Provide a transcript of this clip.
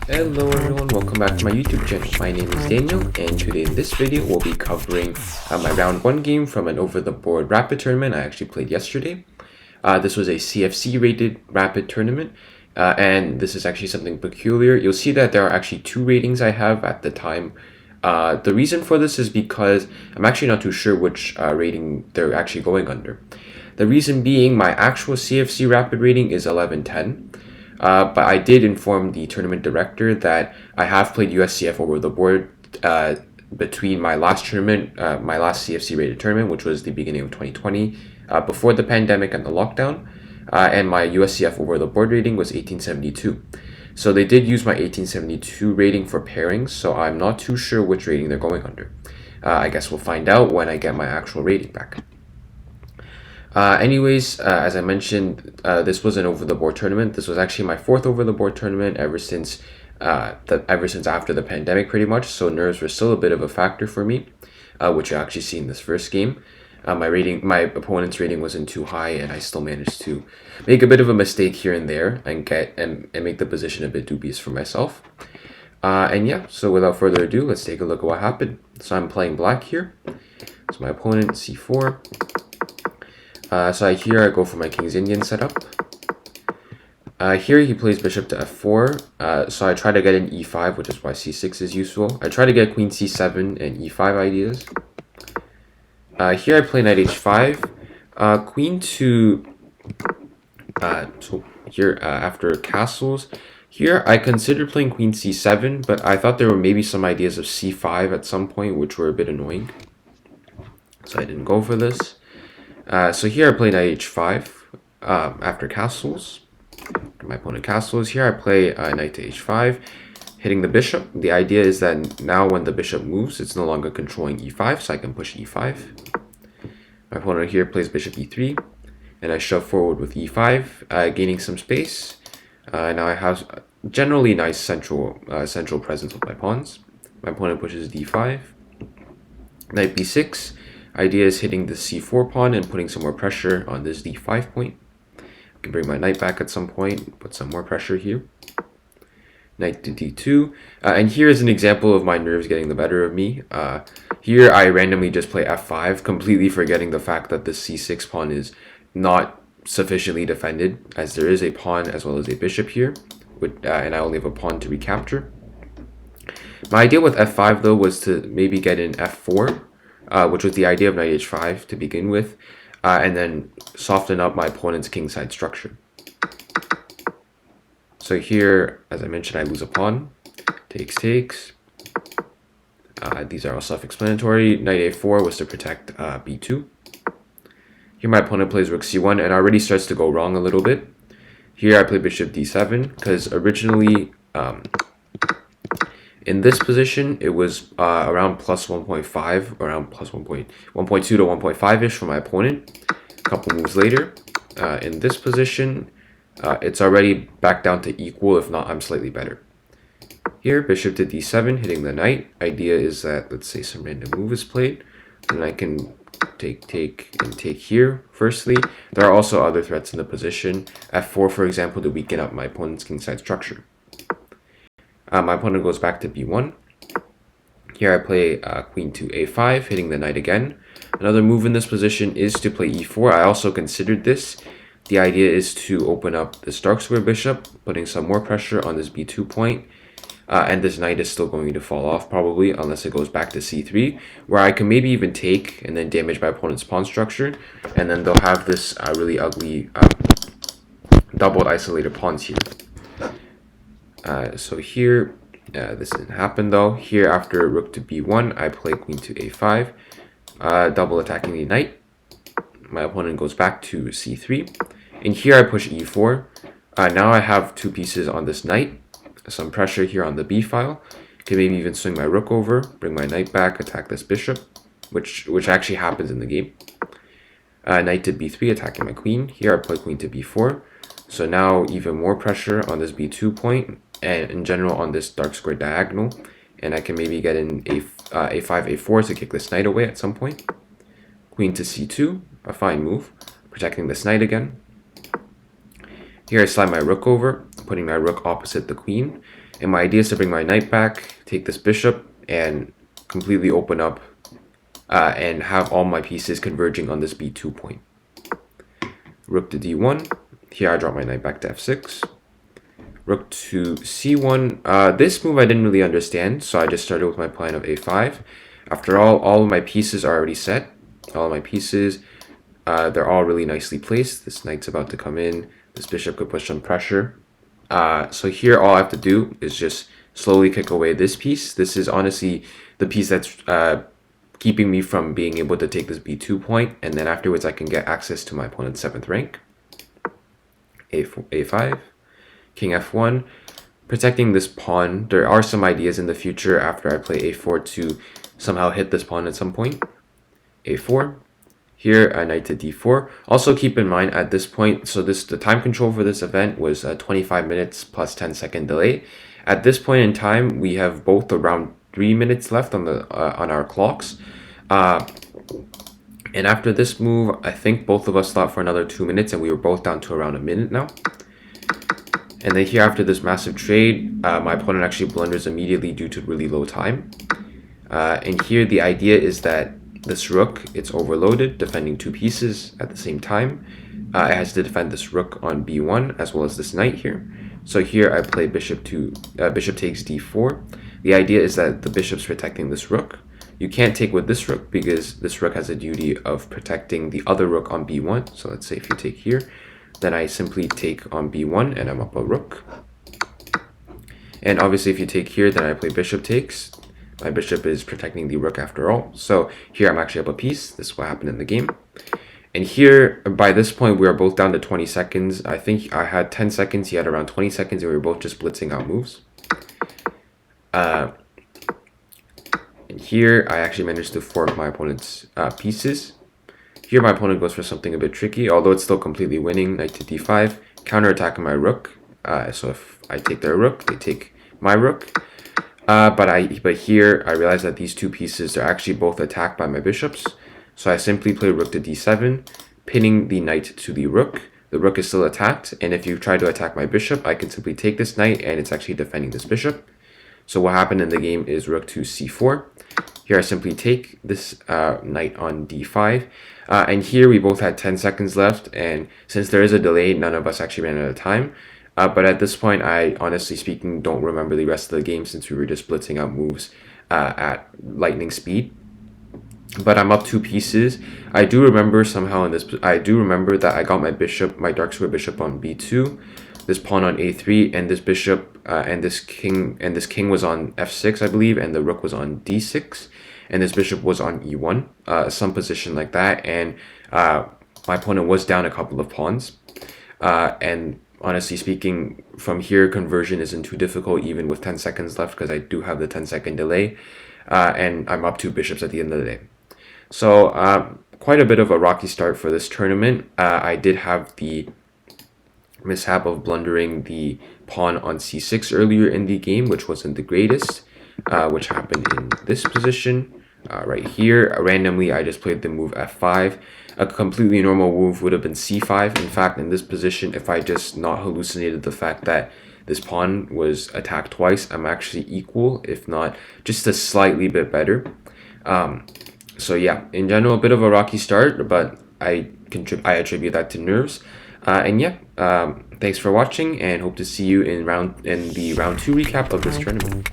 Hello everyone, welcome back to my YouTube channel. My name is Daniel, and today in this video we'll be covering my round 1 game from an over-the-board rapid tournament I actually played yesterday. This was a CFC rated rapid tournament, and this is actually something peculiar. You'll see that there are actually 2 ratings I have at the time. The reason for this is because I'm actually not too sure which rating they're actually going under. The reason being, my actual CFC rapid rating is 1110. But I did inform the tournament director that I have played USCF over the board between my last tournament, my last CFC rated tournament, which was the beginning of 2020, before the pandemic and the lockdown, and my USCF over the board rating was 1872. So they did use my 1872 rating for pairings, so I'm not too sure which rating they're going under. I guess we'll find out when I get my actual rating back. As I mentioned, this was an over-the-board tournament. This was actually my 4th over-the-board tournament ever since after the pandemic, pretty much. So nerves were still a bit of a factor for me, which you actually see in this first game. My opponent's rating wasn't too high, and I still managed to make a bit of a mistake here and there and make the position a bit dubious for myself. So without further ado, let's take a look at what happened. So I'm playing black here. So my opponent c4. Here I go for my King's Indian setup. Here he plays bishop to f4, so I try to get an e5, which is why c6 is useful. I try to get queen c7 and e5 ideas. Here I play knight h5, queen to... after castles, here I considered playing queen c7, but I thought there were maybe some ideas of c5 at some point, which were a bit annoying. So I didn't go for this. So here I play knight h5 after castles. My opponent castles. Here I play knight to h5, hitting the bishop. The idea is that now when the bishop moves, it's no longer controlling e5, so I can push e5. My opponent here plays bishop e3, and I shove forward with e5, gaining some space. Now I have generally nice central presence with my pawns. My opponent pushes d5, knight b6. Idea is hitting the c4 pawn and putting some more pressure on this d5 point. I can bring my knight back at some point, put some more pressure here. Knight to d2. And here is an example of my nerves getting the better of me. Here I randomly just play f5, completely forgetting the fact that the c6 pawn is not sufficiently defended, as there is a pawn as well as a bishop here, and I only have a pawn to recapture. My idea with f5 though was to maybe get in f4, which was the idea of knight h5 to begin with, and then soften up my opponent's kingside structure. So here, as I mentioned, I lose a pawn. Takes. These are all self-explanatory. Knight a4 was to protect b2. Here my opponent plays rook c1 and already starts to go wrong a little bit. Here I play bishop d7 because originally in this position, it was around plus 1.5, around plus 1.2 to 1.5-ish for my opponent. A couple moves later, in this position, it's already back down to equal, if not, I'm slightly better. Here, bishop to d7, hitting the knight. Idea is that, let's say some random move is played, and I can take here, firstly. There are also other threats in the position. f4, for example, to weaken up my opponent's kingside structure. My opponent goes back to b1. Here I play queen to a5, hitting the knight again. Another move in this position is to play e4. I also considered this. The idea is to open up this dark square bishop, putting some more pressure on this b2 point. And this knight is still going to fall off probably, unless it goes back to c3, where I can maybe even take and then damage my opponent's pawn structure. And then they'll have this really ugly doubled isolated pawns here. So here, this didn't happen though. Here, after rook to b1, I play queen to a5, double attacking the knight. My opponent goes back to c3. And here I push e4. Now I have 2 pieces on this knight. Some pressure here on the b file. Can maybe even swing my rook over, bring my knight back, attack this bishop, which actually happens in the game. Knight to b3, attacking my queen. Here I play queen to b4. So now even more pressure on this b2 point, and in general on this dark square diagonal, and I can maybe get in a5, a4 to kick this knight away at some point. Queen to c2, a fine move, protecting this knight again. Here I slide my rook over, putting my rook opposite the queen. And my idea is to bring my knight back, take this bishop, and completely open up and have all my pieces converging on this b2 point. Rook to d1. Here I drop my knight back to f6. Rook to c1. This move I didn't really understand, so I just started with my plan of a5. After all of my pieces are already set. All of my pieces, they're all really nicely placed. This knight's about to come in. This bishop could push some pressure. So here all I have to do is just slowly kick away this piece. This is honestly the piece that's keeping me from being able to take this b2 point, and then afterwards I can get access to my opponent's 7th rank. a5, king f1, protecting this pawn. There are some ideas in the future after I play a4 to somehow hit this pawn at some point. a4. Here, a knight to d4. Also keep in mind at this point, so the time control for this event was 25 minutes plus 10-second delay. At this point in time, we have both around 3 minutes left on our clocks. And after this move, I think both of us thought for another 2 minutes, and we were both down to around a minute now. And then here, after this massive trade, my opponent actually blunders immediately due to really low time. And here, the idea is that this rook, it's overloaded, defending 2 pieces at the same time. It has to defend this rook on b1 as well as this knight here. So here I play bishop takes d4. The idea is that the bishop's protecting this rook. You can't take with this rook because this rook has a duty of protecting the other rook on b1. So let's say if you take here, then I simply take on b1 and I'm up a rook. And obviously if you take here, then I play bishop takes. My bishop is protecting the rook after all. So here I'm actually up a piece. This is what happened in the game. And here, by this point, we are both down to 20 seconds. I think I had 10 seconds. He had around 20 seconds. And we were both just blitzing out moves. And here, I actually managed to fork my opponent's pieces. Here, my opponent goes for something a bit tricky, although it's still completely winning. Knight to d5, counterattacking my rook. So if I take their rook, they take my rook. But here I realize that these 2 pieces are actually both attacked by my bishops. So I simply play rook to d7, pinning the knight to the rook. The rook is still attacked, and if you try to attack my bishop, I can simply take this knight, and it's actually defending this bishop. So what happened in the game is rook to c4. Here I simply take this knight on d5. And here we both had 10 seconds left, and since there is a delay, none of us actually ran out of time. But at this point, I honestly speaking don't remember the rest of the game since we were just blitzing out moves at lightning speed. But I'm up 2 pieces. I do remember somehow in this. I do remember that I got my bishop, my dark square bishop on b2, this pawn on a3, and this bishop and this king was on f6, I believe, and the rook was on d6, and this bishop was on e1, some position like that. And my opponent was down a couple of pawns, and honestly speaking, from here, conversion isn't too difficult, even with 10 seconds left, because I do have the 10-second delay, and I'm up 2 bishops at the end of the day. So, quite a bit of a rocky start for this tournament. I did have the mishap of blundering the pawn on c6 earlier in the game, which wasn't the greatest, which happened in this position. Right here, randomly, I just played the move f5. A completely normal move would have been c5. In fact, in this position, if I just not hallucinated the fact that this pawn was attacked twice, I'm actually equal, if not just a slightly bit better. So yeah, in general, a bit of a rocky start, but I attribute that to nerves. And yeah, thanks for watching, and hope to see you in the round 2 recap of this tournament.